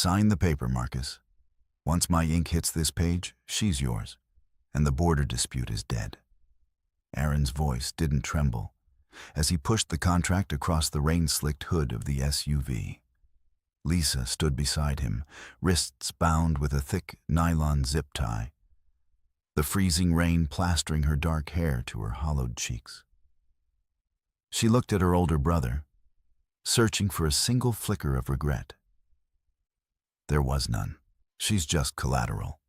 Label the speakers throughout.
Speaker 1: Sign the paper, Marcus. Once my ink hits this page, she's yours, and the border dispute is dead. Aaron's voice didn't tremble as he pushed the contract across the rain-slicked hood of the SUV. Lisa stood beside him, wrists bound with a thick nylon zip tie, the freezing rain plastering her dark hair to her hollowed cheeks. She looked at her older brother, searching for a single flicker of regret. There was none. She's just collateral,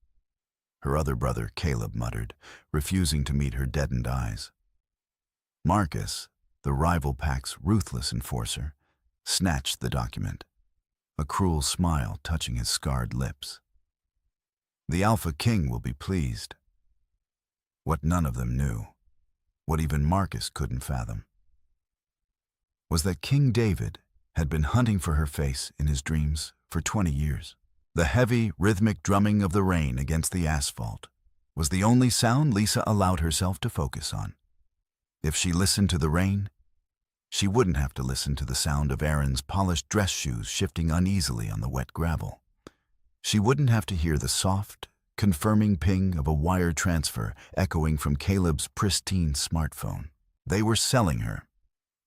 Speaker 1: her other brother Caleb muttered, refusing to meet her deadened eyes. Marcus, the rival pack's ruthless enforcer, snatched the document, a cruel smile touching his scarred lips. The Alpha King will be pleased. What none of them knew, what even Marcus couldn't fathom, was that King David had been hunting for her face in his dreams for 20 years. The heavy, rhythmic drumming of the rain against the asphalt was the only sound Lisa allowed herself to focus on. If she listened to the rain, she wouldn't have to listen to the sound of Aaron's polished dress shoes shifting uneasily on the wet gravel. She wouldn't have to hear the soft, confirming ping of a wire transfer echoing from Caleb's pristine smartphone. They were selling her,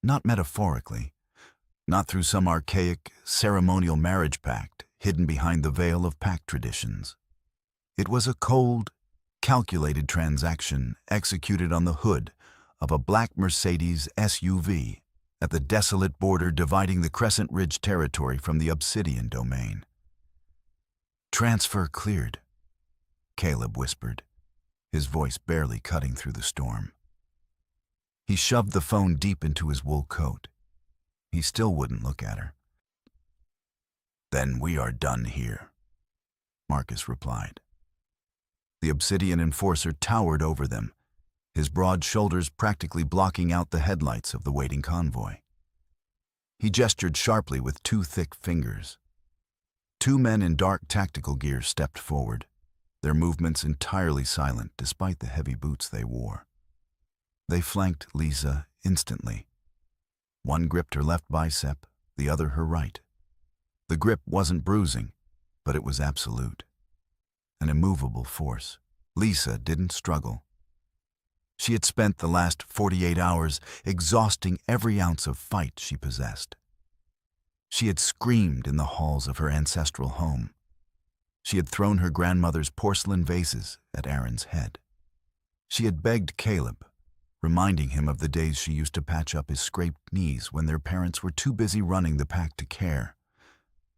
Speaker 1: not metaphorically, not through some archaic, ceremonial marriage pact hidden behind the veil of pact traditions. It was a cold, calculated transaction executed on the hood of a black Mercedes SUV at the desolate border dividing the Crescent Ridge territory from the Obsidian domain. "Transfer cleared," Caleb whispered, his voice barely cutting through the storm. He shoved the phone deep into his wool coat. He still wouldn't look at her. "Then we are done here," Marcus replied. The Obsidian enforcer towered over them, his broad shoulders practically blocking out the headlights of the waiting convoy. He gestured sharply with two thick fingers. Two men in dark tactical gear stepped forward, their movements entirely silent despite the heavy boots they wore. They flanked Lisa instantly. One gripped her left bicep, the other her right. The grip wasn't bruising, but it was absolute. An immovable force. Lisa didn't struggle. She had spent the last 48 hours exhausting every ounce of fight she possessed. She had screamed in the halls of her ancestral home. She had thrown her grandmother's porcelain vases at Aaron's head. She had begged Caleb, reminding him of the days she used to patch up his scraped knees when their parents were too busy running the pack to care.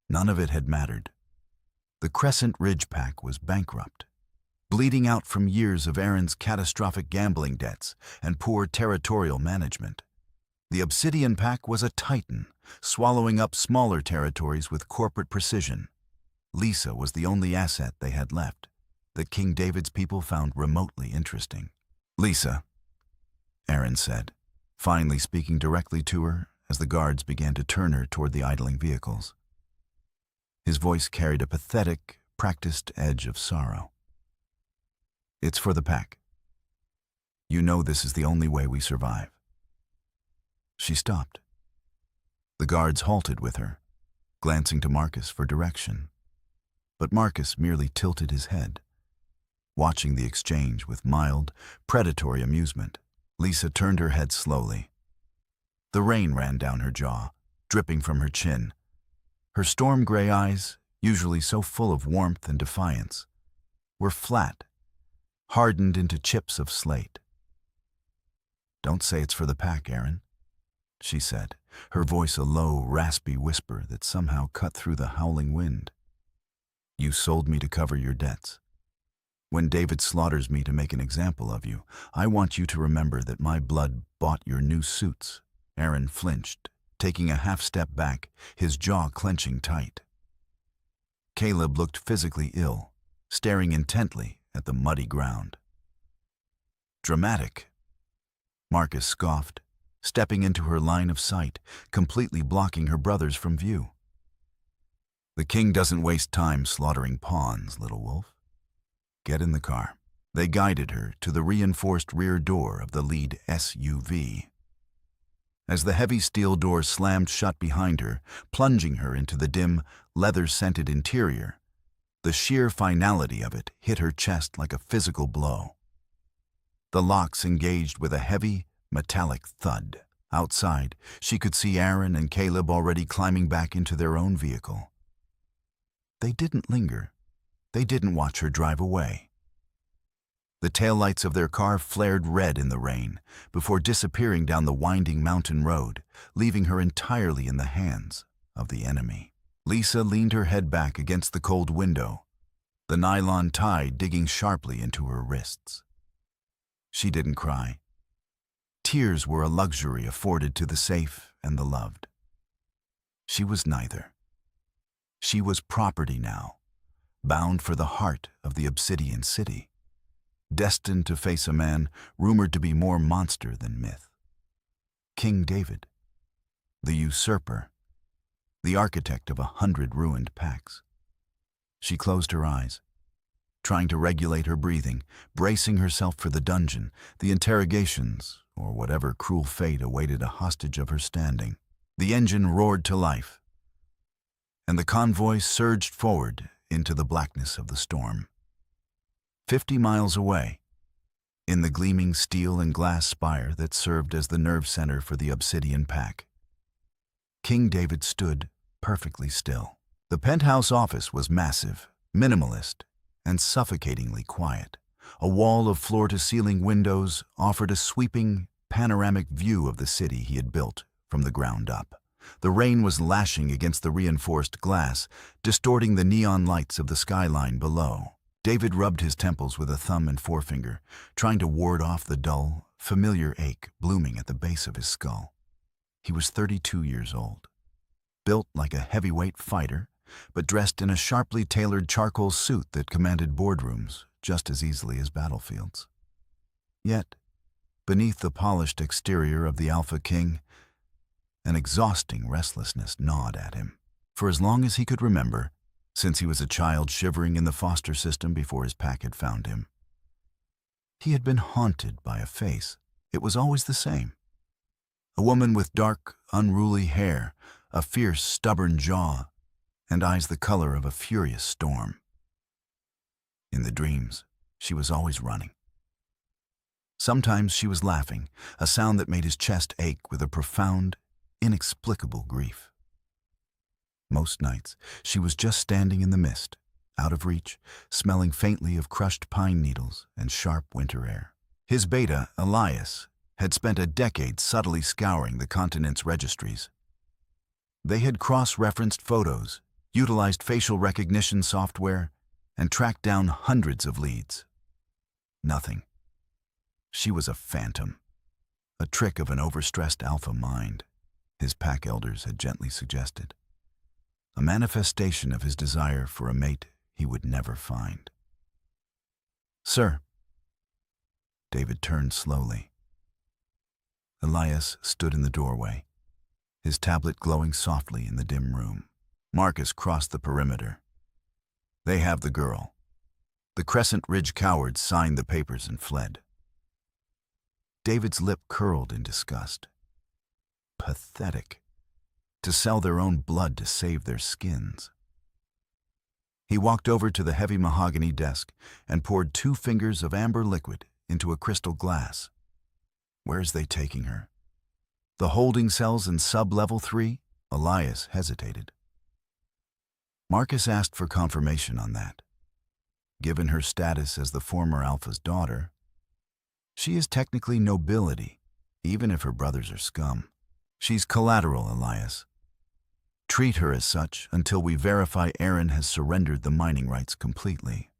Speaker 1: None of it had mattered. The Crescent Ridge pack was bankrupt, bleeding out from years of Aaron's catastrophic gambling debts and poor territorial management. The Obsidian pack was a titan, swallowing up smaller territories with corporate precision. Lisa was the only asset they had left that King David's people found remotely interesting. "Lisa," Aaron said, finally speaking directly to her as the guards began to turn her toward the idling vehicles. His voice carried a pathetic, practiced edge of sorrow. "It's for the pack. You know this is the only way we survive." She stopped. The guards halted with her, glancing to Marcus for direction. But Marcus merely tilted his head, watching the exchange with mild, predatory amusement. Lisa turned her head slowly. The rain ran down her jaw, dripping from her chin. Her storm-gray eyes, usually so full of warmth and defiance, were flat, hardened into chips of slate. "Don't say it's for the pack, Aaron," she said, her voice a low, raspy whisper that somehow cut through the howling wind. "You sold me to cover your debts. When David slaughters me to make an example of you, I want you to remember that my blood bought your new suits." Aaron flinched, taking a half step back, his jaw clenching tight. Caleb looked physically ill, staring intently at the muddy ground. "Dramatic," Marcus scoffed, stepping into her line of sight, completely blocking her brothers from view. "The king doesn't waste time slaughtering pawns, little wolf. Get in the car." They guided her to the reinforced rear door of the lead SUV. As the heavy steel doors slammed shut behind her, plunging her into the dim, leather-scented interior, the sheer finality of it hit her chest like a physical blow. The locks engaged with a heavy, metallic thud. Outside, she could see Aaron and Caleb already climbing back into their own vehicle. They didn't linger. They didn't watch her drive away. The taillights of their car flared red in the rain before disappearing down the winding mountain road, leaving her entirely in the hands of the enemy. Lisa leaned her head back against the cold window, the nylon tie digging sharply into her wrists. She didn't cry. Tears were a luxury afforded to the safe and the loved. She was neither. She was property now, bound for the heart of the Obsidian City, destined to face a man rumored to be more monster than myth. King David, the usurper, the architect of 100 ruined packs. She closed her eyes, trying to regulate her breathing, bracing herself for the dungeon, the interrogations, or whatever cruel fate awaited a hostage of her standing. The engine roared to life, and the convoy surged forward into the blackness of the storm. 50 miles away, in the gleaming steel and glass spire that served as the nerve center for the Obsidian Pack, King David stood perfectly still. The penthouse office was massive, minimalist, and suffocatingly quiet. A wall of floor-to-ceiling windows offered a sweeping, panoramic view of the city he had built from the ground up. The rain was lashing against the reinforced glass, distorting the neon lights of the skyline below. David rubbed his temples with a thumb and forefinger, trying to ward off the dull, familiar ache blooming at the base of his skull. He was 32 years old, built like a heavyweight fighter, but dressed in a sharply tailored charcoal suit that commanded boardrooms just as easily as battlefields. Yet, beneath the polished exterior of the Alpha King, an exhausting restlessness gnawed at him. For as long as he could remember, since he was a child shivering in the foster system before his pack had found him, he had been haunted by a face. It was always the same. A woman with dark, unruly hair, a fierce, stubborn jaw, and eyes the color of a furious storm. In the dreams, she was always running. Sometimes she was laughing, a sound that made his chest ache with a profound, inexplicable grief. Most nights, she was just standing in the mist, out of reach, smelling faintly of crushed pine needles and sharp winter air. His beta, Elias, had spent a decade subtly scouring the continent's registries. They had cross-referenced photos, utilized facial recognition software, and tracked down hundreds of leads. Nothing. She was a phantom, a trick of an overstressed alpha mind, his pack elders had gently suggested. A manifestation of his desire for a mate he would never find. "Sir." David turned slowly. Elias stood in the doorway, his tablet glowing softly in the dim room. Marcus crossed the perimeter. "They have the girl." The Crescent Ridge cowards signed the papers and fled. David's lip curled in disgust. Pathetic. To sell their own blood to save their skins. He walked over to the heavy mahogany desk and poured 2 fingers of amber liquid into a crystal glass. Where's they taking her? The holding cells in sub-level 3? Elias hesitated. Marcus asked for confirmation on that. Given her status as the former Alpha's daughter, she is technically nobility, even if her brothers are scum. She's collateral, Elias. Treat her as such until we verify Aaron has surrendered the mining rights completely.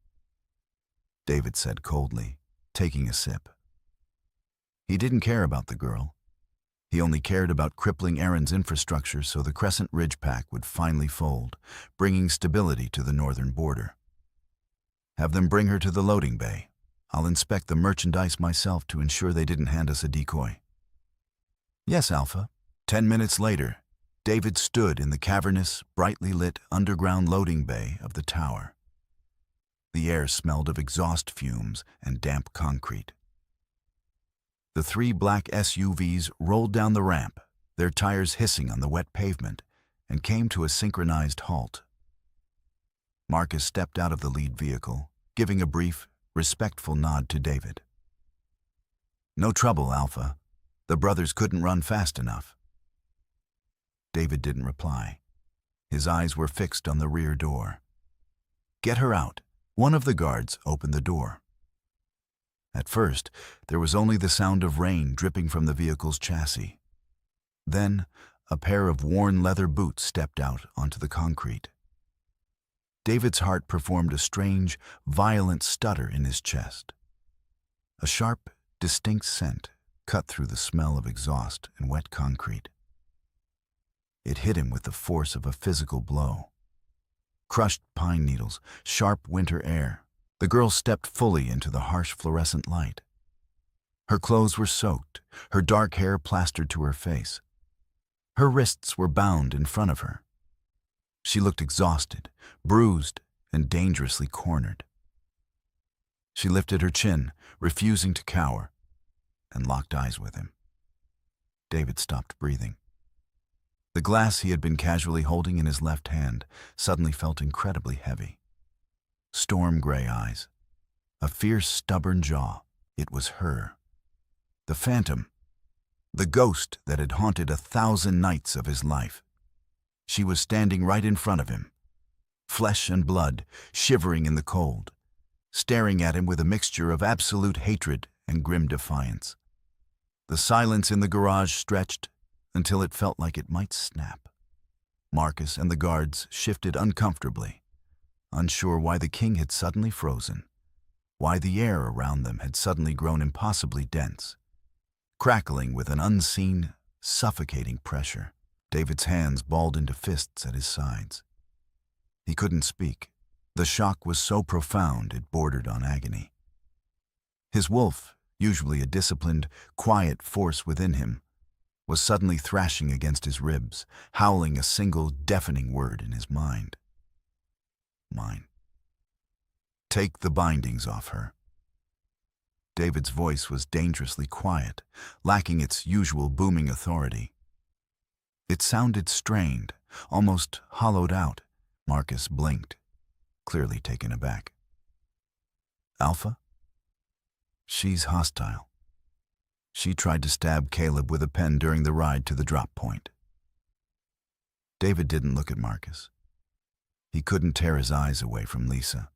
Speaker 1: David said coldly, taking a sip. He didn't care about the girl. He only cared about crippling Aaron's infrastructure so the Crescent Ridge Pack would finally fold, bringing stability to the northern border. Have them bring her to the loading bay. I'll inspect the merchandise myself to ensure they didn't hand us a decoy. Yes, Alpha. 10 minutes later, David stood in the cavernous, brightly lit underground loading bay of the tower. The air smelled of exhaust fumes and damp concrete. The 3 black SUVs rolled down the ramp, their tires hissing on the wet pavement, and came to a synchronized halt. Marcus stepped out of the lead vehicle, giving a brief, respectful nod to David. "No trouble, Alpha. The brothers couldn't run fast enough." David didn't reply. His eyes were fixed on the rear door. "Get her out." One of the guards opened the door. At first, there was only the sound of rain dripping from the vehicle's chassis. Then, a pair of worn leather boots stepped out onto the concrete. David's heart performed a strange, violent stutter in his chest. A sharp, distinct scent cut through the smell of exhaust and wet concrete. It hit him with the force of a physical blow. Crushed pine needles, sharp winter air. The girl stepped fully into the harsh fluorescent light. Her clothes were soaked, her dark hair plastered to her face. Her wrists were bound in front of her. She looked exhausted, bruised, and dangerously cornered. She lifted her chin, refusing to cower, and locked eyes with him. David stopped breathing. The glass he had been casually holding in his left hand suddenly felt incredibly heavy. Storm gray eyes, a fierce, stubborn jaw. It was her. The phantom, the ghost that had haunted 1,000 nights of his life. She was standing right in front of him, flesh and blood shivering in the cold, staring at him with a mixture of absolute hatred and grim defiance. The silence in the garage stretched until it felt like it might snap. Marcus and the guards shifted uncomfortably, unsure why the king had suddenly frozen, why the air around them had suddenly grown impossibly dense, crackling with an unseen, suffocating pressure. David's hands balled into fists at his sides. He couldn't speak. The shock was so profound it bordered on agony. His wolf, usually a disciplined, quiet force within him, was suddenly thrashing against his ribs, howling a single deafening word in his mind. Mine. Take the bindings off her. David's voice was dangerously quiet, lacking its usual booming authority. It sounded strained, almost hollowed out. Marcus blinked, clearly taken aback. Alpha? She's hostile. She tried to stab Caleb with a pen during the ride to the drop point. David didn't look at Marcus. He couldn't tear his eyes away from Lisa.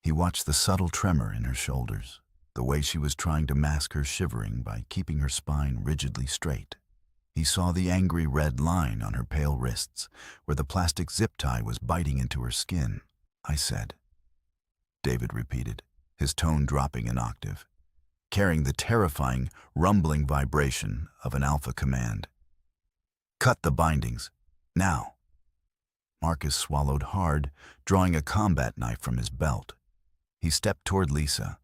Speaker 1: He watched the subtle tremor in her shoulders, the way she was trying to mask her shivering by keeping her spine rigidly straight. He saw the angry red line on her pale wrists, where the plastic zip tie was biting into her skin. I said. David repeated, his tone dropping an octave, carrying the terrifying, rumbling vibration of an alpha command. Cut the bindings, now. Marcus swallowed hard, drawing a combat knife from his belt. He stepped toward Lisa.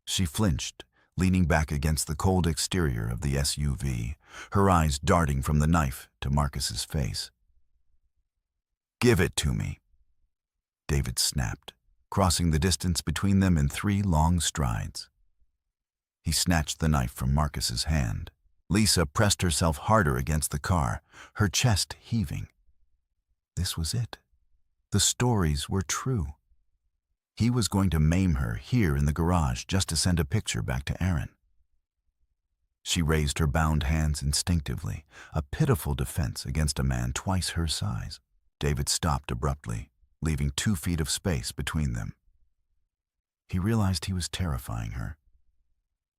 Speaker 1: She flinched, leaning back against the cold exterior of the SUV, her eyes darting from the knife to Marcus's face. Give it to me, David snapped, crossing the distance between them in 3 long strides. He snatched the knife from Marcus's hand. Lisa pressed herself harder against the car, her chest heaving. This was it. The stories were true. He was going to maim her here in the garage just to send a picture back to Aaron. She raised her bound hands instinctively, a pitiful defense against a man twice her size. David stopped abruptly, leaving 2 feet of space between them. He realized he was terrifying her.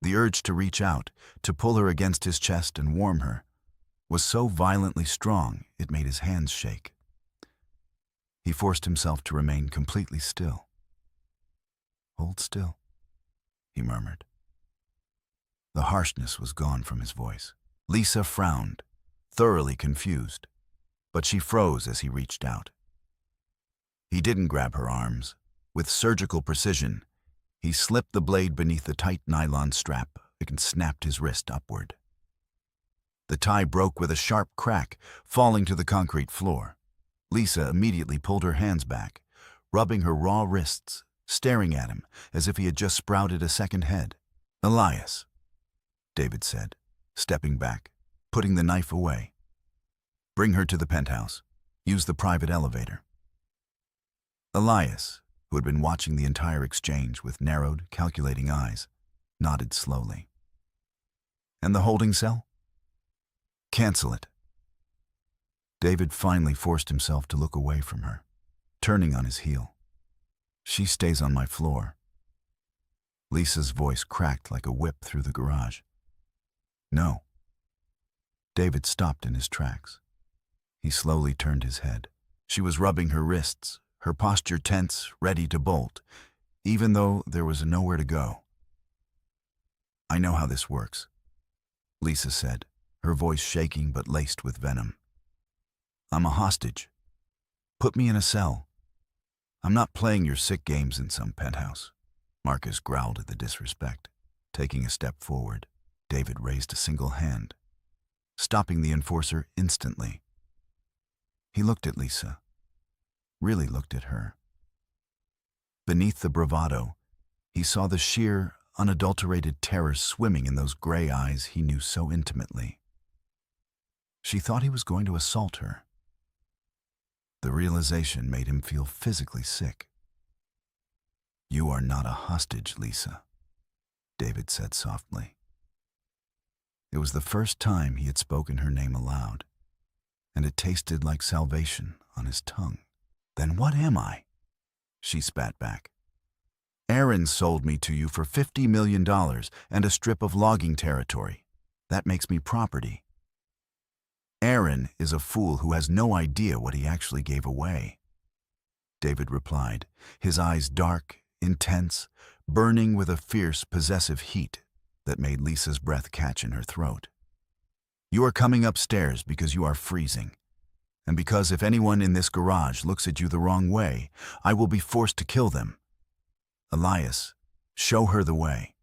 Speaker 1: The urge to reach out, to pull her against his chest and warm her, was so violently strong it made his hands shake. He forced himself to remain completely still. Hold still, he murmured. The harshness was gone from his voice. Lisa frowned, thoroughly confused, but she froze as he reached out. He didn't grab her arms. With surgical precision, he slipped the blade beneath the tight nylon strap and snapped his wrist upward. The tie broke with a sharp crack, falling to the concrete floor. Lisa immediately pulled her hands back, rubbing her raw wrists, staring at him as if he had just sprouted a second head. Elias, David said, stepping back. putting the knife away. "Bring her to the penthouse. Use the private elevator." Elias, who had been watching the entire exchange with narrowed, calculating eyes, nodded slowly. "And the holding cell?" "Cancel it." David finally forced himself to look away from her, turning on his heel. "She stays on my floor." Lisa's voice cracked like a whip through the garage. "No." David stopped in his tracks. He slowly turned his head. She was rubbing her wrists, her posture tense, ready to bolt, even though there was nowhere to go. "I know how this works," Lisa said, her voice shaking but laced with venom. "I'm a hostage. Put me in a cell. I'm not playing your sick games in some penthouse." Marcus growled at the disrespect. Taking a step forward, David raised a single hand, stopping the enforcer instantly. He looked at Lisa, really looked at her. Beneath the bravado, he saw the sheer, unadulterated terror swimming in those gray eyes he knew so intimately. She thought he was going to assault her. The realization made him feel physically sick. "You are not a hostage, Lisa," David said softly. It was the first time he had spoken her name aloud, and it tasted like salvation on his tongue. "Then what am I?" she spat back. "Aaron sold me to you for $50 million and a strip of logging territory. That makes me property. Aaron is a fool who has no idea what he actually gave away," David replied, his eyes dark, intense, burning with a fierce, possessive heat that made Lisa's breath catch in her throat. "You are coming upstairs because you are freezing, and because if anyone in this garage looks at you the wrong way, I will be forced to kill them. Elias, show her the way."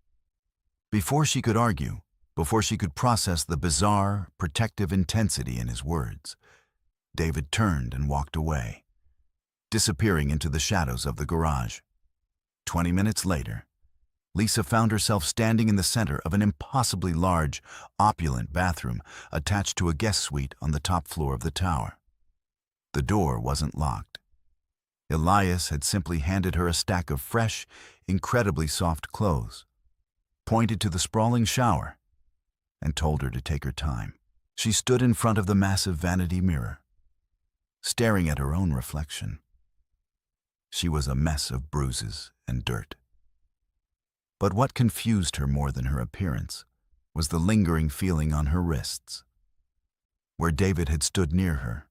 Speaker 1: Before she could argue, before she could process the bizarre, protective intensity in his words, David turned and walked away, disappearing into the shadows of the garage. 20 minutes later, Lisa found herself standing in the center of an impossibly large, opulent bathroom attached to a guest suite on the top floor of the tower. The door wasn't locked. Elias had simply handed her a stack of fresh, incredibly soft clothes, pointed to the sprawling shower, and told her to take her time. She stood in front of the massive vanity mirror, staring at her own reflection. She was a mess of bruises and dirt. But what confused her more than her appearance was the lingering feeling on her wrists, where David had stood near her,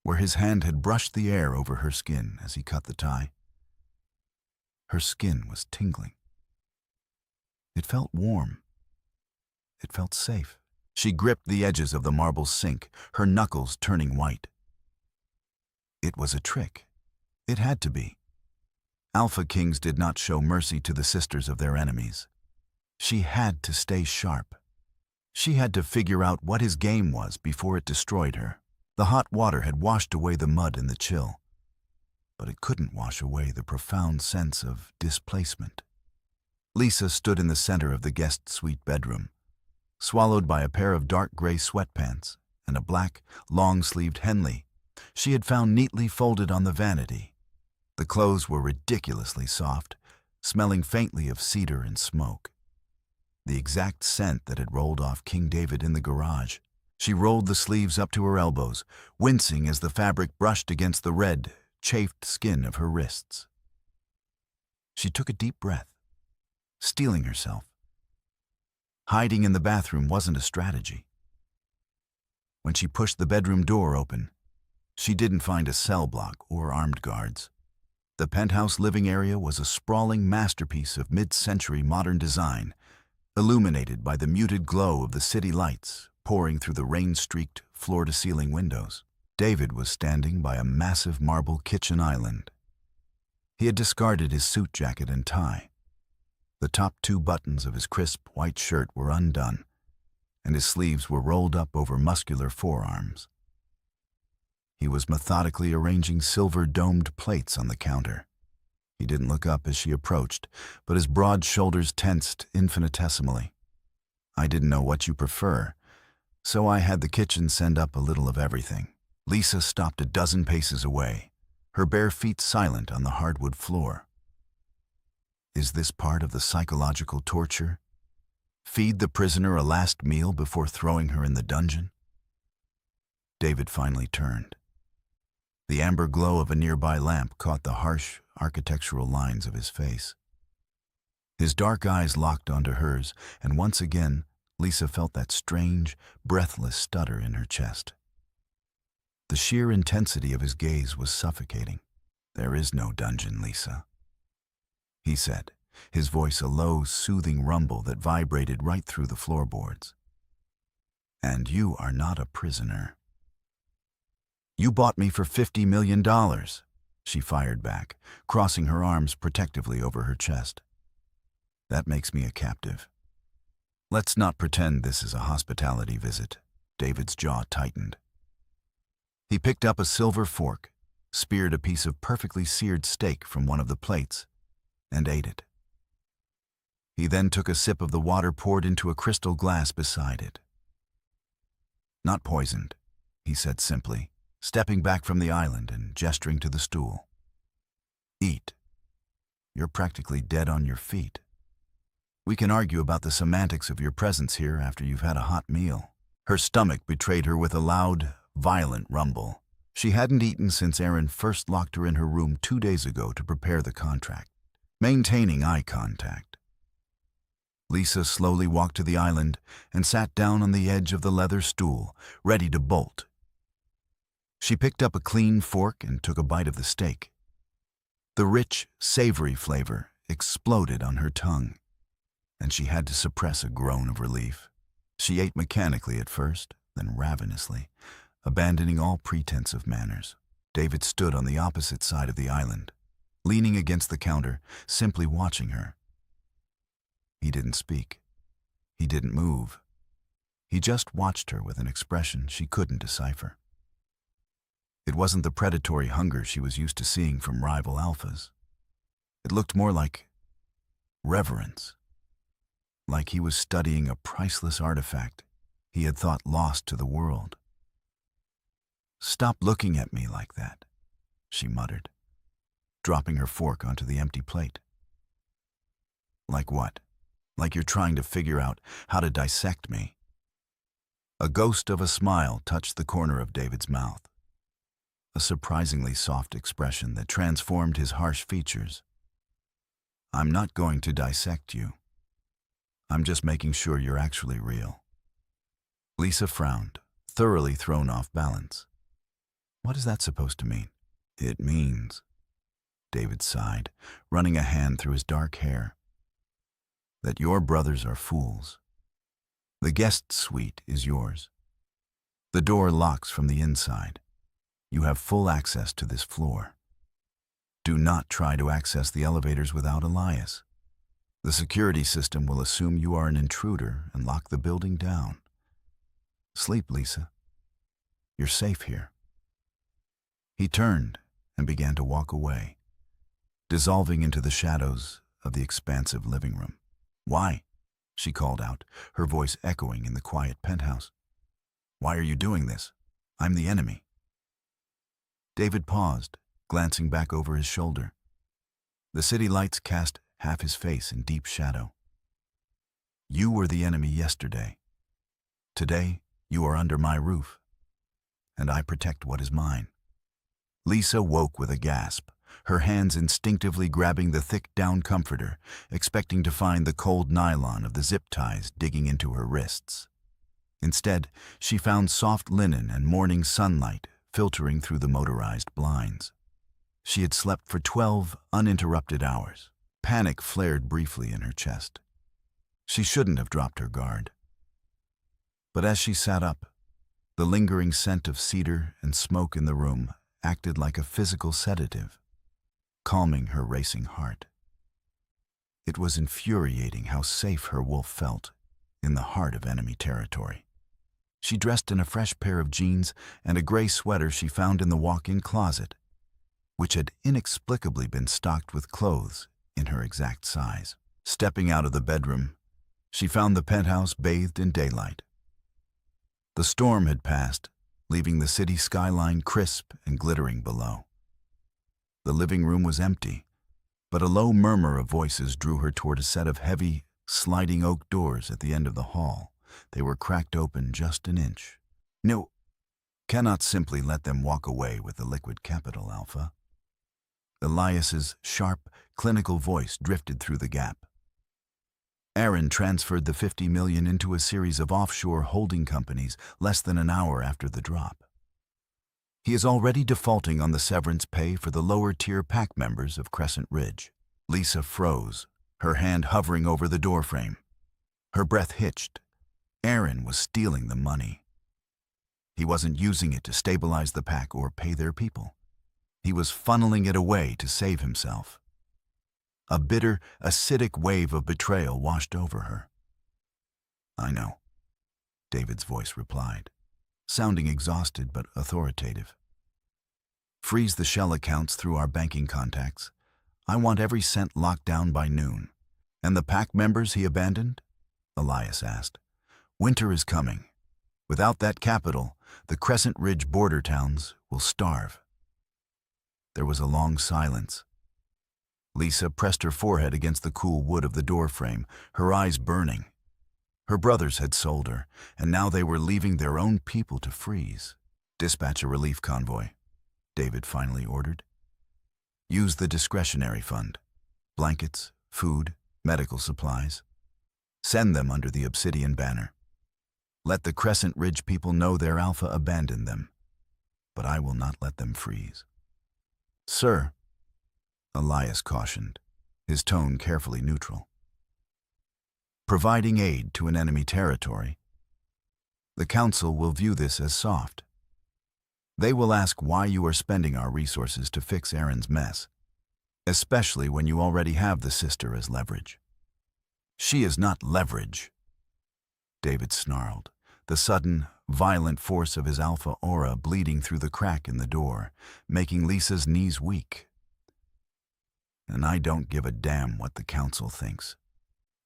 Speaker 1: where his hand had brushed the air over her skin as he cut the tie. Her skin was tingling. It felt warm. It felt safe. She gripped the edges of the marble sink, her knuckles turning white. It was a trick. It had to be. Alpha kings did not show mercy to the sisters of their enemies. She had to stay sharp. She had to figure out what his game was before it destroyed her. The hot water had washed away the mud and the chill, but it couldn't wash away the profound sense of displacement. Lisa stood in the center of the guest suite bedroom, swallowed by a pair of dark gray sweatpants and a black, long-sleeved Henley she had found neatly folded on the vanity. The clothes were ridiculously soft, smelling faintly of cedar and smoke, the exact scent that had rolled off King David in the garage. She rolled the sleeves up to her elbows, wincing as the fabric brushed against the red, chafed skin of her wrists. She took a deep breath, steeling herself. Hiding in the bathroom wasn't a strategy. When she pushed the bedroom door open, she didn't find a cell block or armed guards. The penthouse living area was a sprawling masterpiece of mid-century modern design, illuminated by the muted glow of the city lights pouring through the rain-streaked floor-to-ceiling windows. David was standing by a massive marble kitchen island. He had discarded his suit jacket and tie. The top two buttons of his crisp white shirt were undone, and his sleeves were rolled up over muscular forearms. He was methodically arranging silver-domed plates on the counter. He didn't look up as she approached, but his broad shoulders tensed infinitesimally. "I didn't know what you prefer. So I had the kitchen send up a little of everything. Lisa stopped a dozen paces away, her bare feet silent on the hardwood floor. Is this part of the psychological torture? Feed the prisoner a last meal before throwing her in the dungeon? David finally turned. The amber glow of a nearby lamp caught the harsh, architectural lines of his face. His dark eyes locked onto hers, and once again, Lisa felt that strange, breathless stutter in her chest. The sheer intensity of his gaze was suffocating. "There is no dungeon, Lisa," he said, his voice a low, soothing rumble that vibrated right through the floorboards. "And you are not a prisoner." "You bought me for $50 million, she fired back, crossing her arms protectively over her chest. "That makes me a captive. Let's not pretend this is a hospitality visit." David's jaw tightened. He picked up a silver fork, speared a piece of perfectly seared steak from one of the plates, and ate it. He then took a sip of the water poured into a crystal glass beside it. "Not poisoned," he said simply, stepping back from the island and gesturing to the stool. "Eat. You're practically dead on your feet. We can argue about the semantics of your presence here after you've had a hot meal." Her stomach betrayed her with a loud, violent rumble. She hadn't eaten since Aaron first locked her in her room 2 days ago to prepare the contract, maintaining eye contact. Lisa slowly walked to the island and sat down on the edge of the leather stool, ready to bolt. She picked up a clean fork and took a bite of the steak. The rich, savory flavor exploded on her tongue, and she had to suppress a groan of relief. She ate mechanically at first, then ravenously, abandoning all pretense of manners. David stood on the opposite side of the island, leaning against the counter, simply watching her. He didn't speak. He didn't move. He just watched her with an expression she couldn't decipher. It wasn't the predatory hunger she was used to seeing from rival alphas. It looked more like reverence, like he was studying a priceless artifact he had thought lost to the world. "Stop looking at me like that," she muttered, dropping her fork onto the empty plate. "Like what? Like you're trying to figure out how to dissect me?" A ghost of a smile touched the corner of David's mouth, a surprisingly soft expression that transformed his harsh features. "I'm not going to dissect you. I'm just making sure you're actually real." Lisa frowned, thoroughly thrown off balance. "What is that supposed to mean?" "It means," David sighed, running a hand through his dark hair, "that your brothers are fools. The guest suite is yours. The door locks from the inside. You have full access to this floor. Do not try to access the elevators without Elias. The security system will assume you are an intruder and lock the building down. Sleep, Lisa. You're safe here." He turned and began to walk away, dissolving into the shadows of the expansive living room. "Why?" she called out, her voice echoing in the quiet penthouse. "Why are you doing this? I'm the enemy." David paused, glancing back over his shoulder. The city lights cast half his face in deep shadow. "You were the enemy yesterday. Today, you are under my roof, and I protect what is mine." Lisa woke with a gasp, her hands instinctively grabbing the thick down comforter, expecting to find the cold nylon of the zip ties digging into her wrists. Instead, she found soft linen and morning sunlight filtering through the motorized blinds. She had slept for 12 uninterrupted hours. Panic flared briefly in her chest. She shouldn't have dropped her guard. But as she sat up, the lingering scent of cedar and smoke in the room acted like a physical sedative, calming her racing heart. It was infuriating how safe her wolf felt in the heart of enemy territory. She dressed in a fresh pair of jeans and a gray sweater she found in the walk-in closet, which had inexplicably been stocked with clothes in her exact size. Stepping out of the bedroom, she found the penthouse bathed in daylight. The storm had passed, leaving the city skyline crisp and glittering below. The living room was empty, but a low murmur of voices drew her toward a set of heavy, sliding oak doors at the end of the hall. They were cracked open just an inch. No, cannot simply let them walk away with the liquid capital, Alpha. Elias's sharp, clinical voice drifted through the gap. Aaron transferred the $50 million into a series of offshore holding companies less than an hour after the drop. He is already defaulting on the severance pay for the lower-tier PAC members of Crescent Ridge. Lisa froze, her hand hovering over the doorframe. Her breath hitched. Aaron was stealing the money. He wasn't using it to stabilize the PAC or pay their people. He was funneling it away to save himself. A bitter, acidic wave of betrayal washed over her. "I know," David's voice replied, sounding exhausted but authoritative. "Freeze the shell accounts through our banking contacts. I want every cent locked down by noon." "And the PAC members he abandoned?" Elias asked. "Winter is coming. Without that capital, the Crescent Ridge border towns will starve." There was a long silence. Lisa pressed her forehead against the cool wood of the doorframe, her eyes burning. Her brothers had sold her, and now they were leaving their own people to freeze. "Dispatch a relief convoy," David finally ordered. "Use the discretionary fund. Blankets, food, medical supplies. Send them under the Obsidian banner. Let the Crescent Ridge people know their Alpha abandoned them, but I will not let them freeze." "Sir," Elias cautioned, his tone carefully neutral. "Providing aid to an enemy territory. The Council will view this as soft. They will ask why you are spending our resources to fix Aaron's mess, especially when you already have the sister as leverage." "She is not leverage," David snarled, the sudden, violent force of his alpha aura bleeding through the crack in the door, making Lisa's knees weak. "And I don't give a damn what the Council thinks.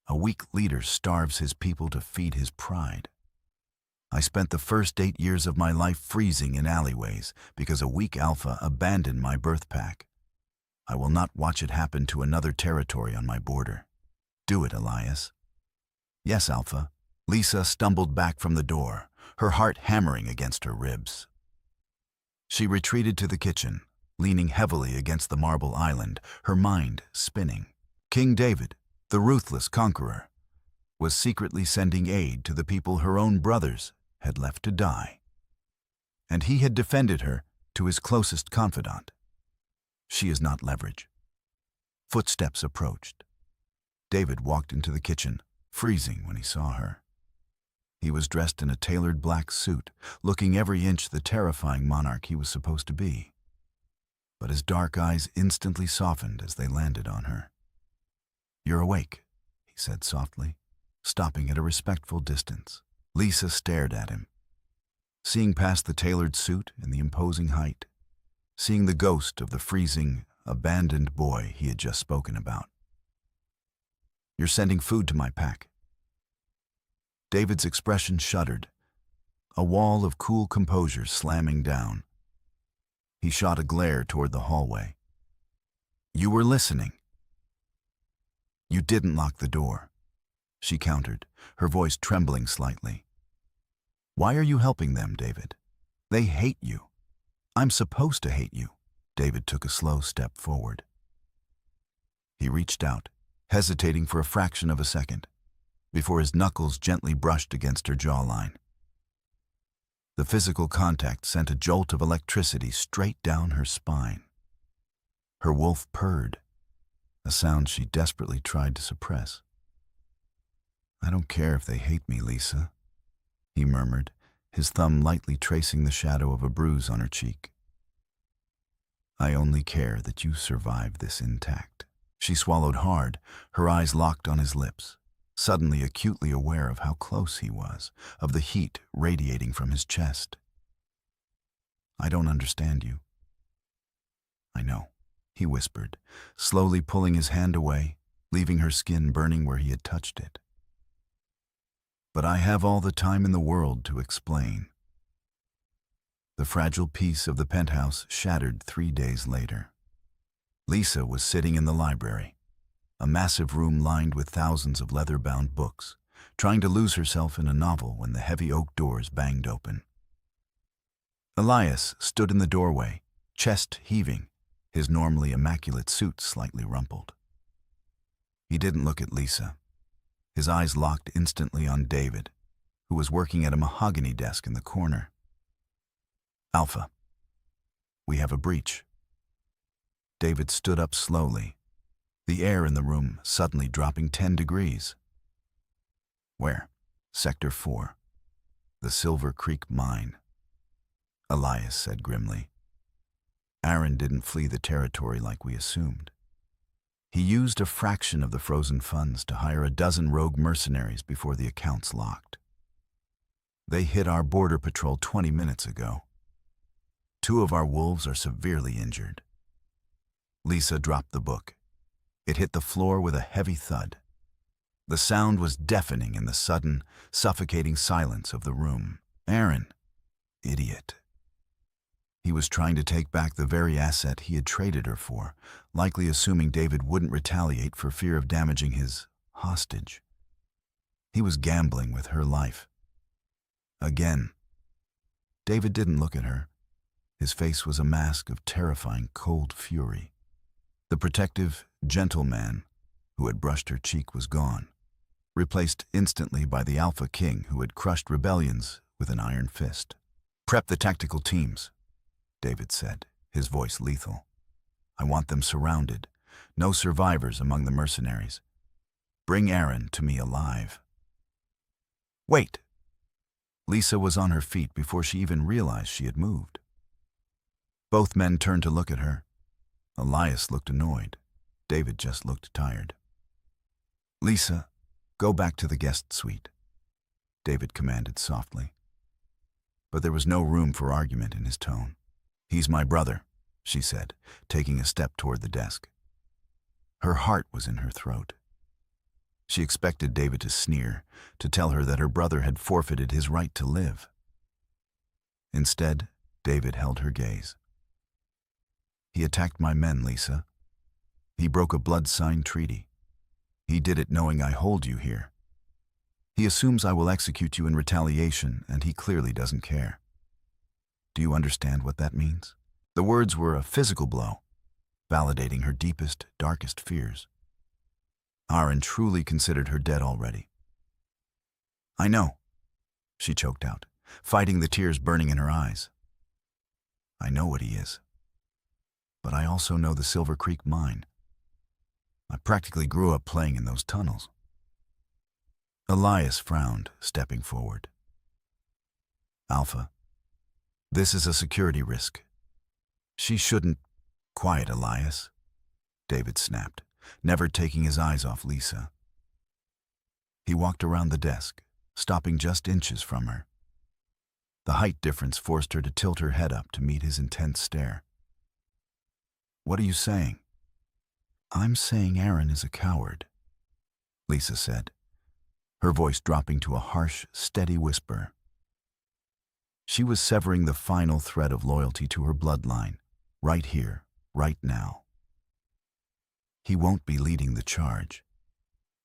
Speaker 1: A weak leader starves his people to feed his pride. I spent the first 8 years of my life freezing in alleyways because a weak alpha abandoned my birth pack. I will not watch it happen to another territory on my border. Do it, Elias." "Yes, Alpha." Lisa stumbled back from the door, her heart hammering against her ribs. She retreated to the kitchen, leaning heavily against the marble island, her mind spinning. King David, the ruthless conqueror, was secretly sending aid to the people her own brothers had left to die. And he had defended her to his closest confidant. She is not leverage. Footsteps approached. David walked into the kitchen, freezing when he saw her. He was dressed in a tailored black suit, looking every inch the terrifying monarch he was supposed to be. But his dark eyes instantly softened as they landed on her. "You're awake," he said softly, stopping at a respectful distance. Lisa stared at him, seeing past the tailored suit and the imposing height, seeing the ghost of the freezing, abandoned boy he had just spoken about. "You're sending food to my pack." David's expression shuddered, a wall of cool composure slamming down. He shot a glare toward the hallway. "You were listening." "You didn't lock the door," she countered, her voice trembling slightly. "Why are you helping them, David? They hate you. I'm supposed to hate you." David took a slow step forward. He reached out, hesitating for a fraction of a second, before his knuckles gently brushed against her jawline. The physical contact sent a jolt of electricity straight down her spine. Her wolf purred, a sound she desperately tried to suppress. "I don't care if they hate me, Lisa," he murmured, his thumb lightly tracing the shadow of a bruise on her cheek. "I only care that you survive this intact." She swallowed hard, her eyes locked on his lips, suddenly acutely aware of how close he was, of the heat radiating from his chest. "I don't understand you." "I know," he whispered, slowly pulling his hand away, leaving her skin burning where he had touched it. but I have all the time in the world to explain. The fragile peace of the penthouse shattered 3 days later. Lisa was sitting in the library, a massive room lined with thousands of leather-bound books, trying to lose herself in a novel when the heavy oak doors banged open. Elias stood in the doorway, chest heaving, his normally immaculate suit slightly rumpled. He didn't look at Lisa. His eyes locked instantly on David, who was working at a mahogany desk in the corner. "Alpha, we have a breach." David stood up slowly, the air in the room suddenly dropping 10 degrees. "Where?" "Sector 4, the Silver Creek mine," Elias said grimly. "Aaron didn't flee the territory like we assumed. He used a fraction of the frozen funds to hire a dozen rogue mercenaries before the accounts locked. They hit our border patrol 20 minutes ago. 2 of our wolves are severely injured." Lisa dropped the book. It hit the floor with a heavy thud. The sound was deafening in the sudden, suffocating silence of the room. Aaron, idiot. He was trying to take back the very asset he had traded her for, likely assuming David wouldn't retaliate for fear of damaging his hostage. He was gambling with her life. Again. David didn't look at her. His face was a mask of terrifying cold fury. The protective, gentle man who had brushed her cheek was gone, replaced instantly by the Alpha King who had crushed rebellions with an iron fist. "Prep the tactical teams," David said, his voice lethal. "I want them surrounded. No survivors among the mercenaries. Bring Aaron to me alive." "Wait!" Lisa was on her feet before she even realized she had moved. Both men turned to look at her. Elias looked annoyed. David just looked tired. "Lisa, go back to the guest suite," David commanded softly. But there was no room for argument in his tone. "He's my brother," she said, taking a step toward the desk. Her heart was in her throat. She expected David to sneer, to tell her that her brother had forfeited his right to live. Instead, David held her gaze. "He attacked my men, Lisa. He broke a blood-signed treaty. He did it knowing I hold you here. He assumes I will execute you in retaliation, and he clearly doesn't care. Do you understand what that means?" The words were a physical blow, validating her deepest, darkest fears. Aaron truly considered her dead already. "I know," she choked out, fighting the tears burning in her eyes. "I know what he is. But I also know the Silver Creek mine. I practically grew up playing in those tunnels." Elias frowned, stepping forward. "Alpha, this is a security risk. She shouldn't—" "Quiet, Elias," David snapped, never taking his eyes off Lisa. He walked around the desk, stopping just inches from her. The height difference forced her to tilt her head up to meet his intense stare. "What are you saying?" "I'm saying Aaron is a coward," Lisa said, her voice dropping to a harsh, steady whisper. She was severing the final thread of loyalty to her bloodline, right here, right now. He won't be leading the charge.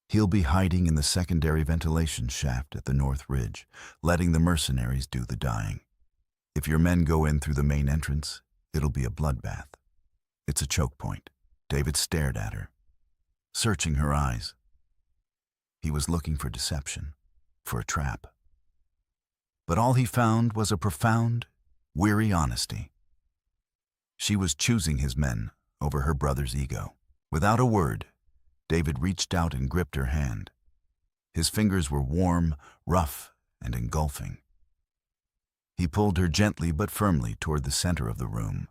Speaker 1: He'll be hiding in the secondary ventilation shaft at the North Ridge, letting the mercenaries do the dying. If your men go in through the main entrance, it'll be a bloodbath. It's a choke point. David stared at her, searching her eyes. He was looking for deception, for a trap. But all he found was a profound, weary honesty. She was choosing his men over her brother's ego. Without a word, David reached out and gripped her hand. His fingers were warm, rough, and engulfing. He pulled her gently but firmly toward the center of the room,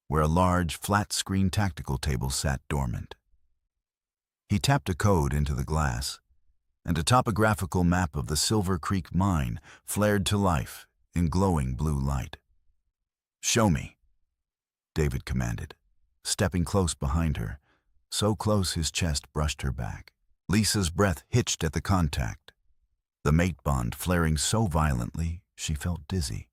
Speaker 1: where a large, flat-screen tactical table sat dormant. He tapped a code into the glass, and a topographical map of the Silver Creek mine flared to life in glowing blue light. "Show me," David commanded, stepping close behind her, so close his chest brushed her back. Lisa's breath hitched at the contact. the mate bond flaring so violently she felt dizzy.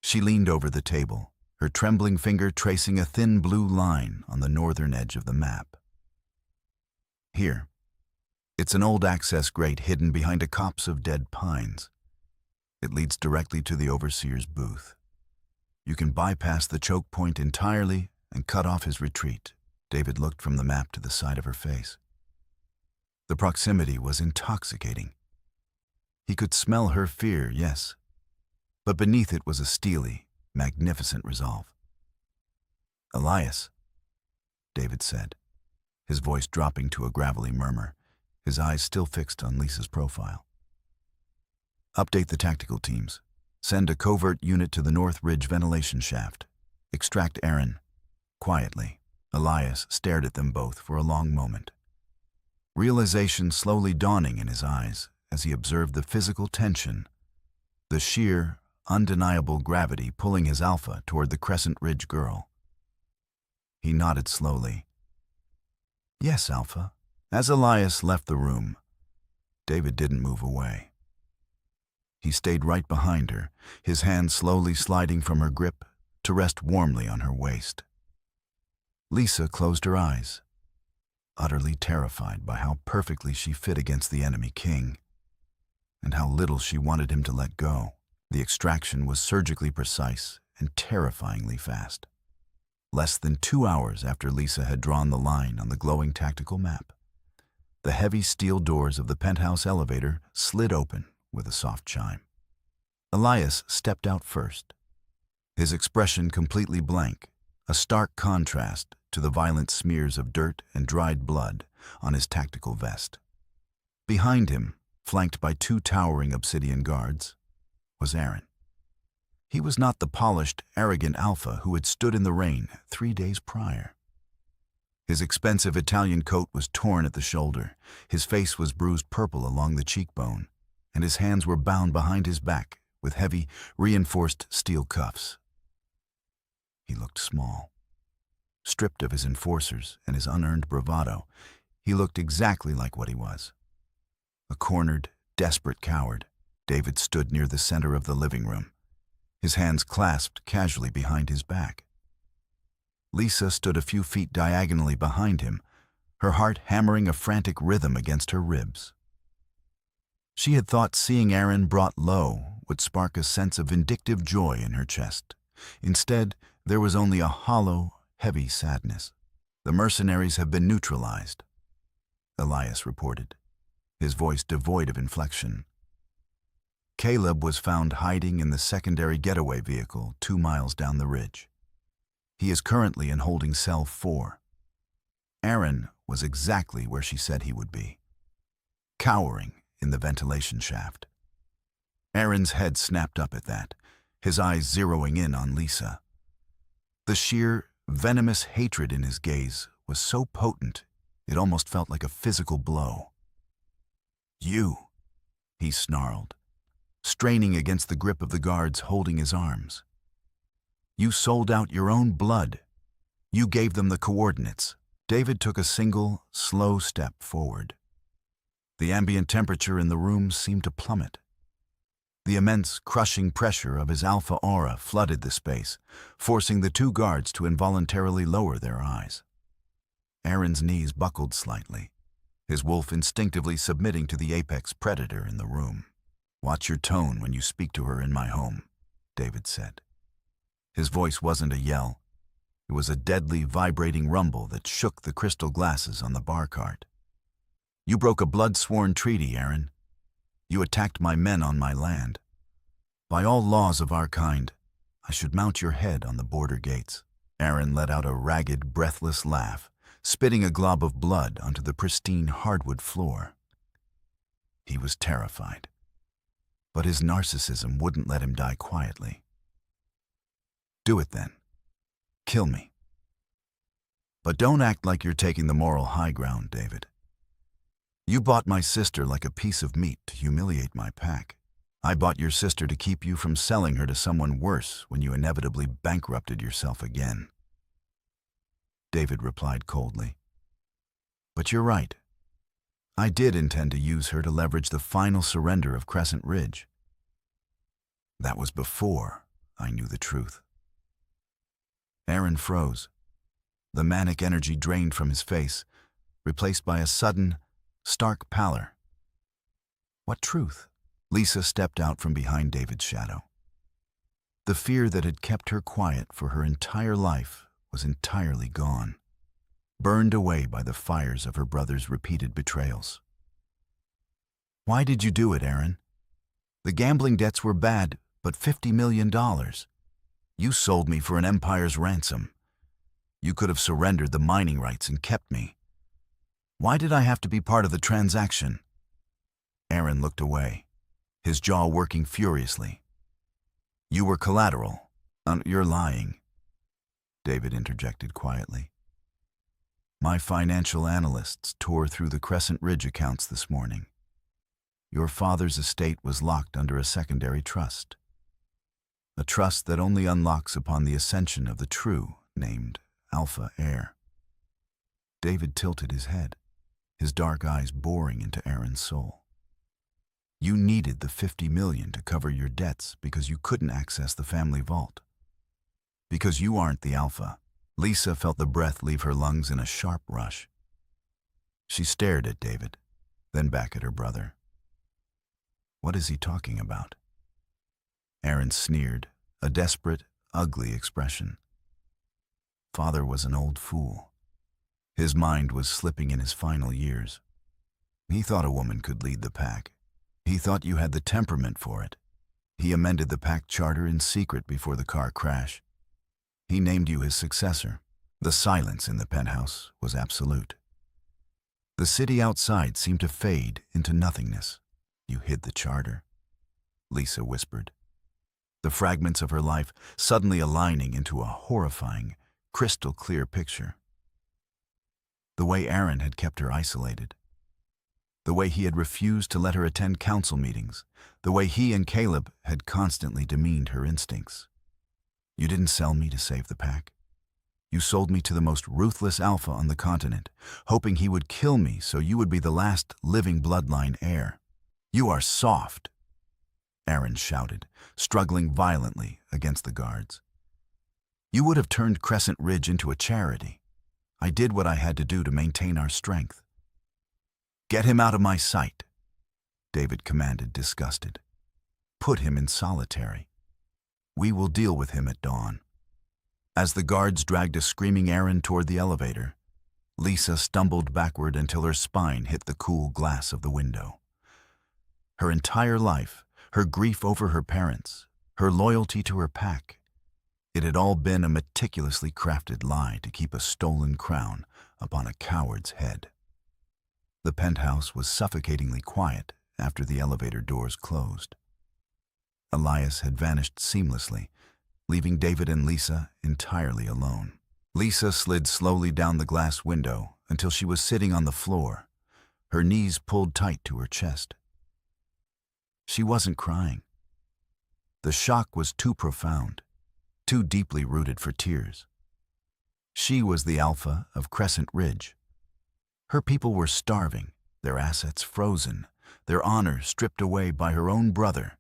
Speaker 1: She leaned over the table, her trembling finger tracing a thin blue line on the northern edge of the map. Here. It's an old access grate hidden behind a copse of dead pines. It leads directly to the overseer's booth. You can bypass the choke point entirely and cut off his retreat. David looked from the map to the side of her face. The proximity was intoxicating. He could smell her fear, yes, but beneath it was a steely, magnificent resolve. "Elias," David said, his voice dropping to a gravelly murmur, his eyes still fixed on Lisa's profile. "Update the tactical teams. Send a covert unit to the North Ridge ventilation shaft. Extract Aaron." Quietly, Elias stared at them both for a long moment. Realization slowly dawning in his eyes as he observed the physical tension, the sheer, undeniable gravity pulling his alpha toward the Crescent Ridge girl. He nodded slowly. "Yes, Alpha." As Elias left the room, David didn't move away. He stayed right behind her, his hand slowly sliding from her grip to rest warmly on her waist. Lisa closed her eyes, utterly terrified by how perfectly she fit against the enemy king, and how little she wanted him to let go. The extraction was surgically precise and terrifyingly fast. Less than 2 hours after Lisa had drawn the line on the glowing tactical map, the heavy steel doors of the penthouse elevator slid open with a soft chime. Elias stepped out first, his expression completely blank, a stark contrast to the violent smears of dirt and dried blood on his tactical vest. Behind him, flanked by 2 towering obsidian guards, was Aaron. He was not the polished, arrogant alpha who had stood in the rain 3 days prior. His expensive Italian coat was torn at the shoulder, his face was bruised purple along the cheekbone, and his hands were bound behind his back with heavy, reinforced steel cuffs. He looked small. Stripped of his enforcers and his unearned bravado, he looked exactly like what he was. A cornered, desperate coward, David stood near the center of the living room, his hands clasped casually behind his back. Lisa stood a few feet diagonally behind him, her heart hammering a frantic rhythm against her ribs. She had thought seeing Aaron brought low would spark a sense of vindictive joy in her chest. Instead, there was only a hollow, heavy sadness. "The mercenaries have been neutralized," Elias reported, his voice devoid of inflection. "Caleb was found hiding in the secondary getaway vehicle 2 miles down the ridge. He is currently in holding cell 4. Aaron was exactly where she said he would be, cowering in the ventilation shaft." Aaron's head snapped up at that, his eyes zeroing in on Lisa. The sheer, venomous hatred in his gaze was so potent it almost felt like a physical blow. "You," he snarled, straining against the grip of the guards holding his arms. "You sold out your own blood. You gave them the coordinates." David took a single, slow step forward. The ambient temperature in the room seemed to plummet. The immense, crushing pressure of his alpha aura flooded the space, forcing the 2 guards to involuntarily lower their eyes. Aaron's knees buckled slightly, his wolf instinctively submitting to the apex predator in the room. "Watch your tone when you speak to her in my home," David said. His voice wasn't a yell. It was a deadly, vibrating rumble that shook the crystal glasses on the bar cart. "You broke a blood-sworn treaty, Aaron. You attacked my men on my land. By all laws of our kind, I should mount your head on the border gates." Aaron let out a ragged, breathless laugh, spitting a glob of blood onto the pristine hardwood floor. He was terrified, but his narcissism wouldn't let him die quietly. "Do it then. Kill me. But don't act like you're taking the moral high ground, David. You bought my sister like a piece of meat to humiliate my pack. I bought your sister to keep you from selling her to someone worse when you inevitably bankrupted yourself again." David replied coldly. "But you're right. I did intend to use her to leverage the final surrender of Crescent Ridge. That was before I knew the truth. Aaron froze. The manic energy drained from his face, replaced by a sudden, stark pallor. What truth? Lisa stepped out from behind David's shadow. The fear that had kept her quiet for her entire life was entirely gone, burned away by the fires of her brother's repeated betrayals. Why did you do it, Aaron? The gambling debts were bad, but $50 million. You sold me for an empire's ransom. You could have surrendered the mining rights and kept me. Why did I have to be part of the transaction? Aaron looked away, his jaw working furiously. You were collateral. You're lying, David interjected quietly. My financial analysts tore through the Crescent Ridge accounts this morning. Your father's estate was locked under a secondary trust. A trust that only unlocks upon the ascension of the true, named Alpha heir. David tilted his head, his dark eyes boring into Aaron's soul. You needed the $50 million to cover your debts because you couldn't access the family vault. Because you aren't the Alpha. Lisa felt the breath leave her lungs in a sharp rush. She stared at David, then back at her brother. What is he talking about? Aaron sneered, a desperate, ugly expression. Father was an old fool. His mind was slipping in his final years. He thought a woman could lead the pack. He thought you had the temperament for it. He amended the pack charter in secret before the car crash. He named you his successor. The silence in the penthouse was absolute. The city outside seemed to fade into nothingness. You hid the charter, Lisa whispered, the fragments of her life suddenly aligning into a horrifying, crystal-clear picture. The way Aaron had kept her isolated. The way he had refused to let her attend council meetings. The way he and Caleb had constantly demeaned her instincts. You didn't sell me to save the pack. You sold me to the most ruthless Alpha on the continent, hoping he would kill me so you would be the last living bloodline heir. You are soft, Aaron shouted, struggling violently against the guards. You would have turned Crescent Ridge into a charity. I did what I had to do to maintain our strength. Get him out of my sight, David commanded, disgusted. Put him in solitary. We will deal with him at dawn. As the guards dragged a screaming Aaron toward the elevator, Lisa stumbled backward until her spine hit the cool glass of the window. Her entire life, her grief over her parents, her loyalty to her pack, it had all been a meticulously crafted lie to keep a stolen crown upon a coward's head. The penthouse was suffocatingly quiet after the elevator doors closed. Elias had vanished seamlessly, leaving David and Lisa entirely alone. Lisa slid slowly down the glass window until she was sitting on the floor, her knees pulled tight to her chest. She wasn't crying. The shock was too profound, too deeply rooted for tears. She was the Alpha of Crescent Ridge. Her people were starving, their assets frozen, their honor stripped away by her own brother.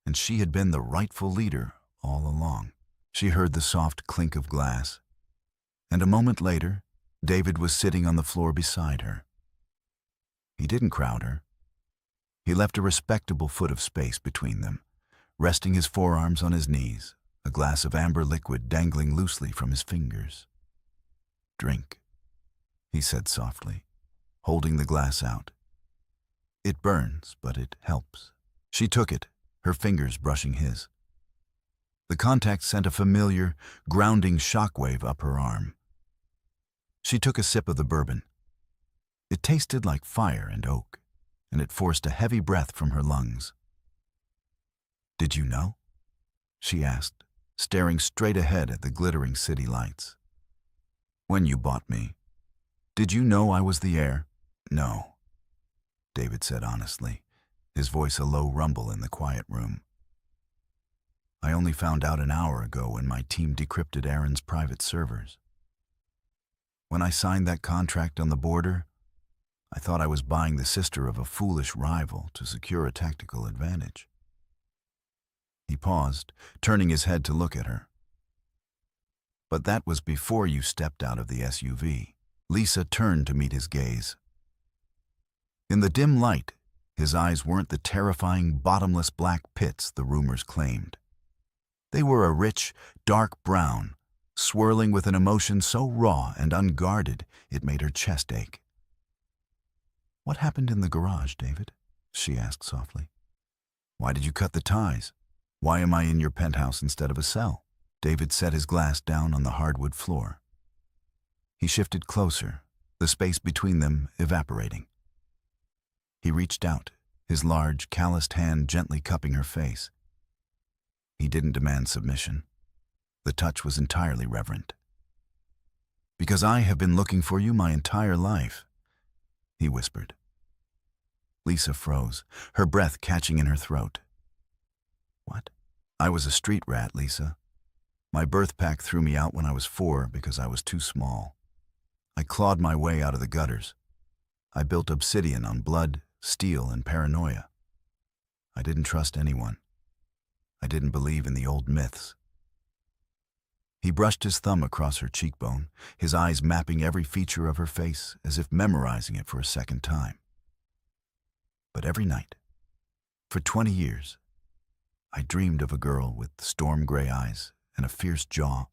Speaker 1: And she had been the rightful leader all along. She heard the soft clink of glass, and a moment later, David was sitting on the floor beside her. He didn't crowd her. He left a respectable foot of space between them, resting his forearms on his knees, a glass of amber liquid dangling loosely from his fingers. Drink, he said softly, holding the glass out. It burns, but it helps. She took it, her fingers brushing his. The contact sent a familiar, grounding shockwave up her arm. She took a sip of the bourbon. It tasted like fire and oak, and it forced a heavy breath from her lungs. Did you know? She asked, staring straight ahead at the glittering city lights. When you bought me, did you know I was the heir? No, David said honestly, his voice a low rumble in the quiet room. I only found out an hour ago when my team decrypted Aaron's private servers. When I signed that contract on the border, I thought I was buying the sister of a foolish rival to secure a tactical advantage. He paused, turning his head to look at her. But that was before you stepped out of the SUV. Lisa turned to meet his gaze. In the dim light, his eyes weren't the terrifying, bottomless black pits the rumors claimed. They were a rich, dark brown, swirling with an emotion so raw and unguarded it made her chest ache. "What happened in the garage, David?" she asked softly. "Why did you cut the ties? Why am I in your penthouse instead of a cell?" David set his glass down on the hardwood floor. He shifted closer, the space between them evaporating. He reached out, his large, calloused hand gently cupping her face. He didn't demand submission. The touch was entirely reverent. "Because I have been looking for you my entire life," he whispered. Lisa froze, her breath catching in her throat. "What?" "I was a street rat, Lisa. My birth pack threw me out when I was 4 because I was too small. I clawed my way out of the gutters. I built obsidian on blood, steel, and paranoia. I didn't trust anyone. I didn't believe in the old myths." He brushed his thumb across her cheekbone, his eyes mapping every feature of her face as if memorizing it for a second time. "But every night, for 20 years, I dreamed of a girl with storm-gray eyes and a fierce jaw.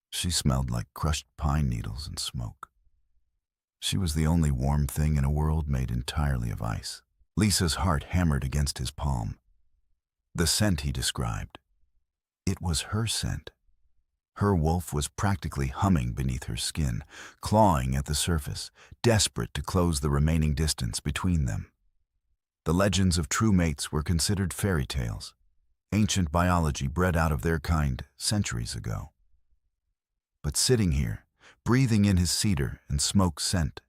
Speaker 1: She smelled like crushed pine needles and smoke. She was the only warm thing in a world made entirely of ice." Lisa's heart hammered against his palm. The scent he described. It was her scent. Her wolf was practically humming beneath her skin, clawing at the surface, desperate to close the remaining distance between them. The legends of true mates were considered fairy tales, ancient biology bred out of their kind centuries ago. But sitting here, breathing in his cedar and smoke scent,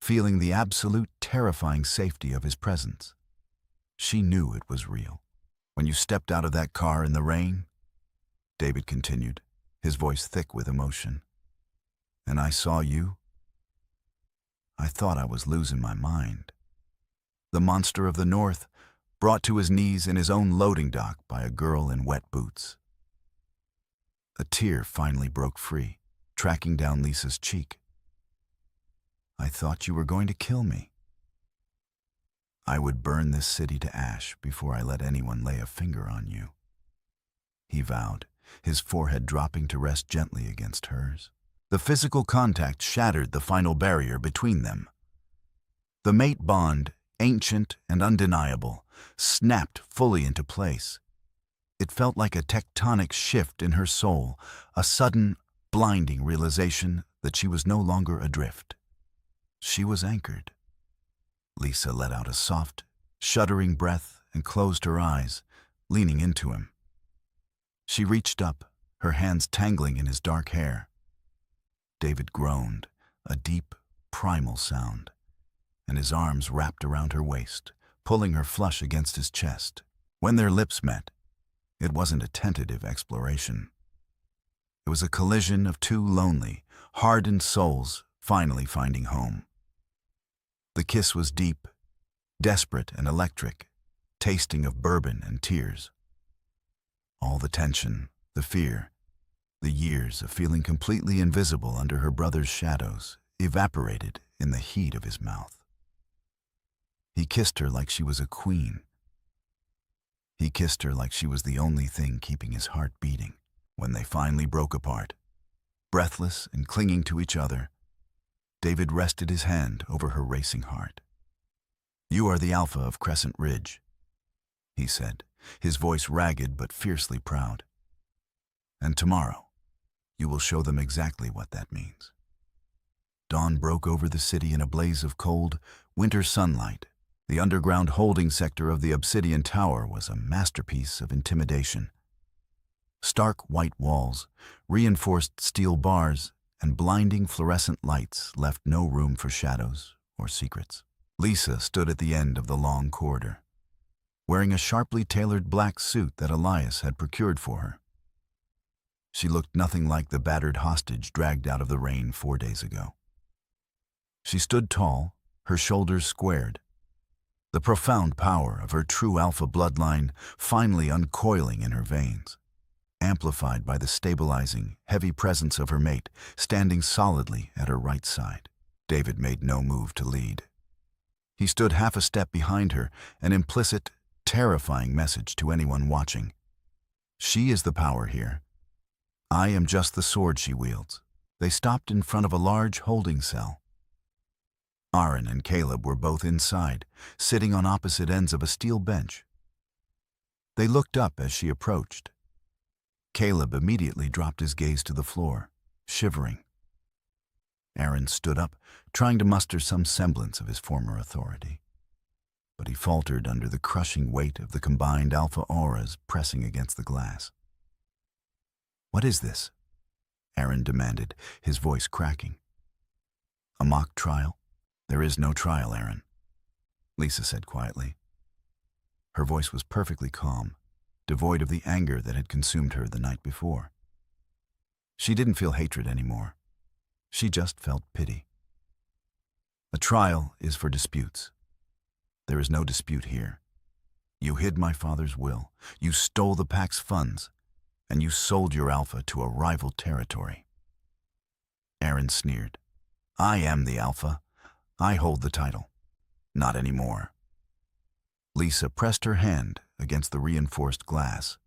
Speaker 1: feeling the absolute terrifying safety of his presence, she knew it was real. "When you stepped out of that car in the rain," David continued, his voice thick with emotion, "and I saw you, I thought I was losing my mind. The monster of the North, brought to his knees in his own loading dock by a girl in wet boots." A tear finally broke free, tracking down Lisa's cheek. "I thought you were going to kill me. I would burn this city to ash before I let anyone lay a finger on you," he vowed, his forehead dropping to rest gently against hers. The physical contact shattered the final barrier between them. The mate bond, ancient and undeniable, snapped fully into place. It felt like a tectonic shift in her soul, a sudden, blinding realization that she was no longer adrift. She was anchored. Lisa let out a soft, shuddering breath and closed her eyes, leaning into him. She reached up, her hands tangling in his dark hair. David groaned, a deep, primal sound, and his arms wrapped around her waist, pulling her flush against his chest. When their lips met, it wasn't a tentative exploration. It was a collision of two lonely, hardened souls finally finding home. The kiss was deep, desperate and electric, tasting of bourbon and tears. All the tension, the fear, the years of feeling completely invisible under her brother's shadows evaporated in the heat of his mouth. He kissed her like she was a queen. He kissed her like she was the only thing keeping his heart beating. When they finally broke apart, breathless and clinging to each other, David rested his hand over her racing heart. "You are the alpha of Crescent Ridge," he said, his voice ragged but fiercely proud. "And tomorrow, you will show them exactly what that means." Dawn broke over the city in a blaze of cold, winter sunlight. The underground holding sector of the Obsidian Tower was a masterpiece of intimidation. Stark white walls, reinforced steel bars, and blinding fluorescent lights left no room for shadows or secrets. Lisa stood at the end of the long corridor, wearing a sharply tailored black suit that Elias had procured for her. She looked nothing like the battered hostage dragged out of the rain 4 days ago. She stood tall, her shoulders squared, the profound power of her true alpha bloodline finally uncoiling in her veins, amplified by the stabilizing, heavy presence of her mate standing solidly at her right side. David made no move to lead. He stood half a step behind her, an implicit, terrifying message to anyone watching. She is the power here. I am just the sword she wields. They stopped in front of a large holding cell. Aaron and Caleb were both inside, sitting on opposite ends of a steel bench. They looked up as she approached. Caleb immediately dropped his gaze to the floor, shivering. Aaron stood up, trying to muster some semblance of his former authority. But he faltered under the crushing weight of the combined alpha auras pressing against the glass. "What is this?" Aaron demanded, his voice cracking. "A mock trial?" "There is no trial, Aaron," Lisa said quietly. Her voice was perfectly calm, devoid of the anger that had consumed her the night before. She didn't feel hatred anymore. She just felt pity. "A trial is for disputes. There is no dispute here. You hid my father's will, you stole the pack's funds, and you sold your alpha to a rival territory." Aaron sneered. "I am the alpha. I hold the title." "Not anymore." Lisa pressed her hand against the reinforced glass.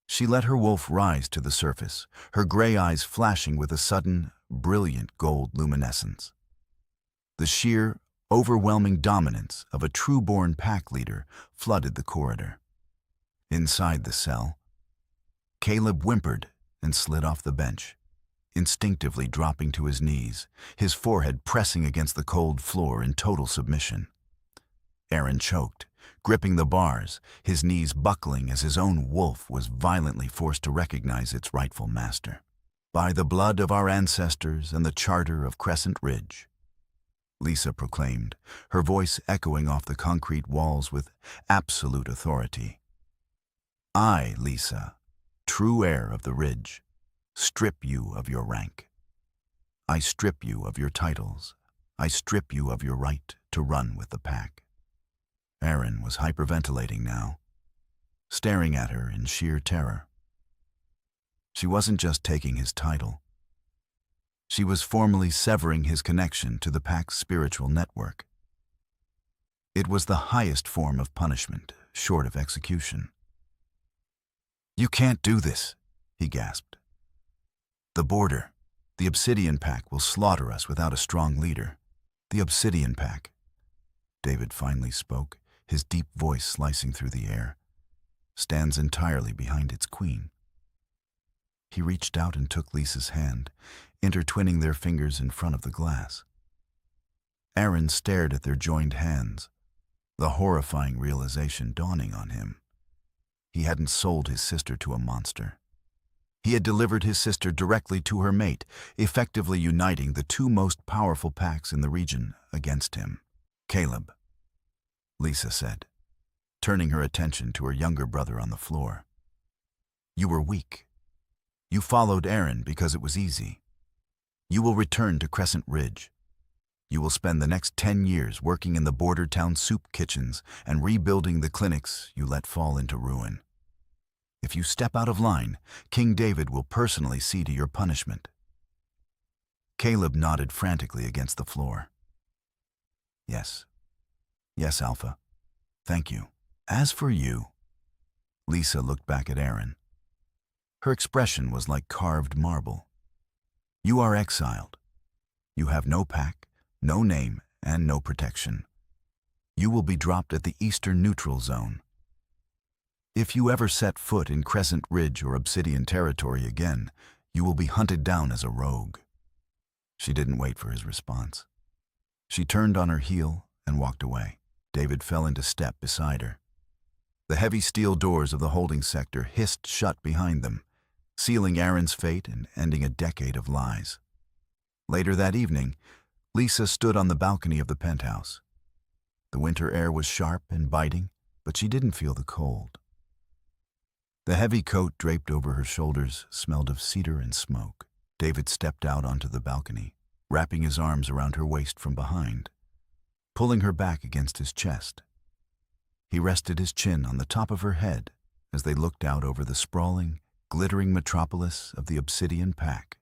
Speaker 1: She let her wolf rise to the surface, her gray eyes flashing with a sudden, brilliant gold luminescence. The sheer, overwhelming dominance of a true-born pack leader flooded the corridor. Inside the cell, Caleb whimpered and slid off the bench, instinctively dropping to his knees, his forehead pressing against the cold floor in total submission. Aaron choked, gripping the bars, his knees buckling as his own wolf was violently forced to recognize its rightful master. "By the blood of our ancestors and the charter of Crescent Ridge," Lisa proclaimed, her voice echoing off the concrete walls with absolute authority. "I, Lisa, true heir of the Ridge, strip you of your rank. I strip you of your titles. I strip you of your right to run with the pack." Aaron was hyperventilating now, staring at her in sheer terror. She wasn't just taking his title. She was formally severing his connection to the pack's spiritual network. It was the highest form of punishment, short of execution. "You can't do this," he gasped. "The border, the Obsidian Pack will slaughter us without a strong leader." "The Obsidian Pack," David finally spoke, his deep voice slicing through the air, "stands entirely behind its queen." He reached out and took Lisa's hand, intertwining their fingers in front of the glass. Aaron stared at their joined hands, the horrifying realization dawning on him. He hadn't sold his sister to a monster. He had delivered his sister directly to her mate, effectively uniting the two most powerful packs in the region against him. "Caleb," Lisa said, turning her attention to her younger brother on the floor. "You were weak. You followed Aaron because it was easy. You will return to Crescent Ridge. You will spend the next 10 years working in the border town soup kitchens and rebuilding the clinics you let fall into ruin. If you step out of line, King David will personally see to your punishment." Caleb nodded frantically against the floor. "Yes. Yes, Alpha. Thank you." "As for you," Lisa looked back at Aaron. Her expression was like carved marble. "You are exiled. You have no pack, no name, and no protection. You will be dropped at the Eastern Neutral Zone. If you ever set foot in Crescent Ridge or Obsidian territory again, you will be hunted down as a rogue." She didn't wait for his response. She turned on her heel and walked away. David fell into step beside her. The heavy steel doors of the holding sector hissed shut behind them, sealing Aaron's fate and ending a decade of lies. Later that evening, Lisa stood on the balcony of the penthouse. The winter air was sharp and biting, but she didn't feel the cold. The heavy coat draped over her shoulders smelled of cedar and smoke. David stepped out onto the balcony, wrapping his arms around her waist from behind. pulling her back against his chest. He rested his chin on the top of her head as they looked out over the sprawling, glittering metropolis of the Obsidian Pack,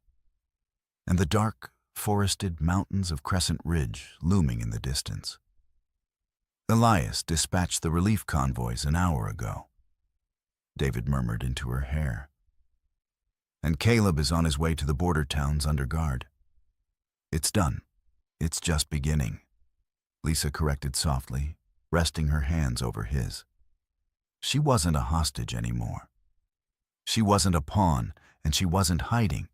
Speaker 1: and the dark, forested mountains of Crescent Ridge looming in the distance. Elias dispatched the relief convoys an hour ago, David murmured into her hair. And Caleb is on his way to the border towns under guard. It's done. It's just beginning, Lisa corrected softly, resting her hands over his. She wasn't a hostage anymore. She wasn't a pawn, and she wasn't hiding.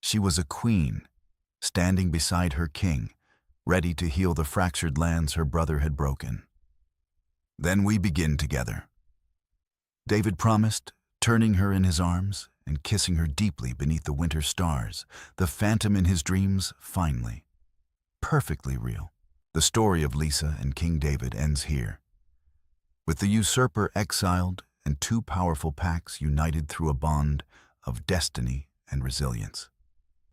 Speaker 1: She was a queen, standing beside her king, ready to heal the fractured lands her brother had broken. Then we begin together, David promised, turning her in his arms and kissing her deeply beneath the winter stars, the phantom in his dreams finally. Perfectly real. The story of Lisa and King David ends here, with the usurper exiled and two powerful packs united through a bond of destiny and resilience.